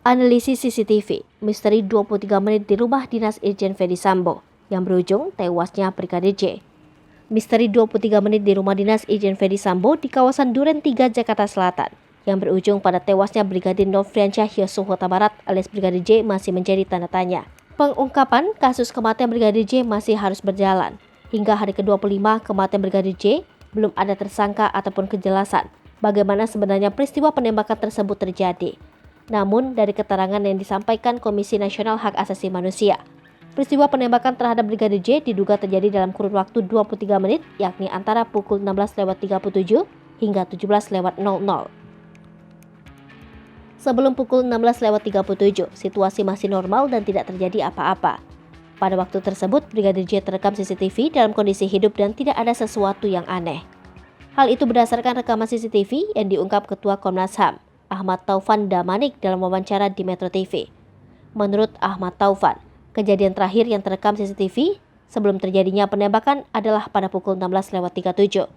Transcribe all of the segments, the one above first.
Analisis CCTV, misteri 23 menit di rumah dinas Irjen Ferdy Sambo yang berujung tewasnya Brigadir J. Misteri 23 menit di rumah dinas Irjen Ferdy Sambo di kawasan Duren 3, Jakarta Selatan yang berujung pada tewasnya Brigadir Nofriansyah Yosua Huta Barat alias Brigadir J masih menjadi tanda tanya. Pengungkapan kasus kematian Brigadir J masih harus berjalan. Hingga hari ke-25 kematian Brigadir J, belum ada tersangka ataupun kejelasan bagaimana sebenarnya peristiwa penembakan tersebut terjadi. Namun, dari keterangan yang disampaikan Komisi Nasional Hak Asasi Manusia, peristiwa penembakan terhadap Brigadir J diduga terjadi dalam kurun waktu 23 menit, yakni antara pukul 16.37 hingga 17.00. Sebelum pukul 16.37, situasi masih normal dan tidak terjadi apa-apa. Pada waktu tersebut, Brigadir J terekam CCTV dalam kondisi hidup dan tidak ada sesuatu yang aneh. Hal itu berdasarkan rekaman CCTV yang diungkap Ketua Komnas HAM, Ahmad Taufan Damanik dalam wawancara di Metro TV. Menurut Ahmad Taufan, kejadian terakhir yang terekam CCTV sebelum terjadinya penembakan adalah pada pukul 16.37.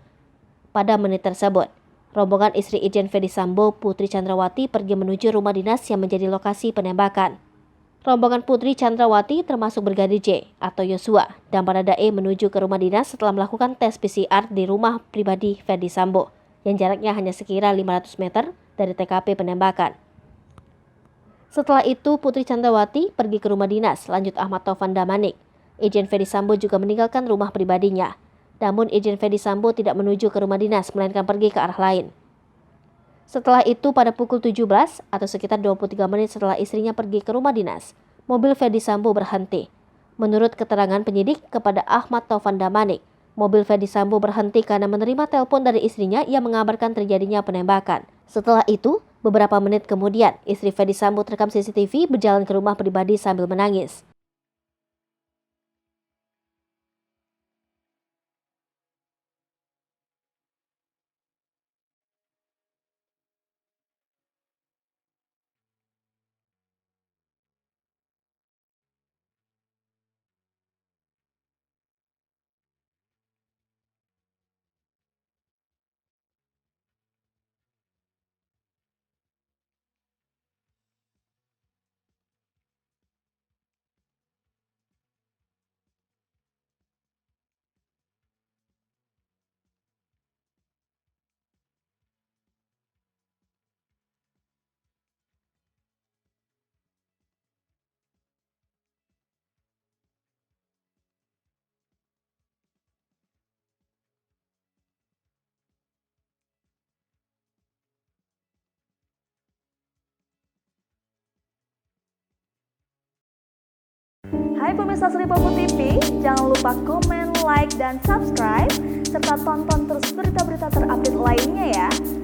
Pada menit tersebut, rombongan istri Irjen Ferdy Sambo, Putri Chandrawati, pergi menuju rumah dinas yang menjadi lokasi penembakan. Rombongan Putri Chandrawati termasuk Brigadir J atau Yosua dan Baradae menuju ke rumah dinas setelah melakukan tes PCR di rumah pribadi Ferdy Sambo yang jaraknya hanya sekira 500 meter dari TKP penembakan. Setelah itu, Putri Chandrawati pergi ke rumah dinas, lanjut Ahmad Taufan Damanik. Irjen Ferdy Sambo juga meninggalkan rumah pribadinya. Namun Irjen Ferdy Sambo tidak menuju ke rumah dinas, melainkan pergi ke arah lain. Setelah itu, pada pukul 17 atau sekitar 23 menit setelah istrinya pergi ke rumah dinas, mobil Ferdy Sambo berhenti. Menurut keterangan penyidik kepada Ahmad Taufan Damanik, mobil Ferdy Sambo berhenti karena menerima telepon dari istrinya yang mengabarkan terjadinya penembakan. Setelah itu, beberapa menit kemudian, istri Ferdy Sambo terekam CCTV berjalan ke rumah pribadi sambil menangis. Hai pemirsa Sri Popo TV, jangan lupa komen, like, dan subscribe, serta tonton terus berita-berita terupdate lainnya ya.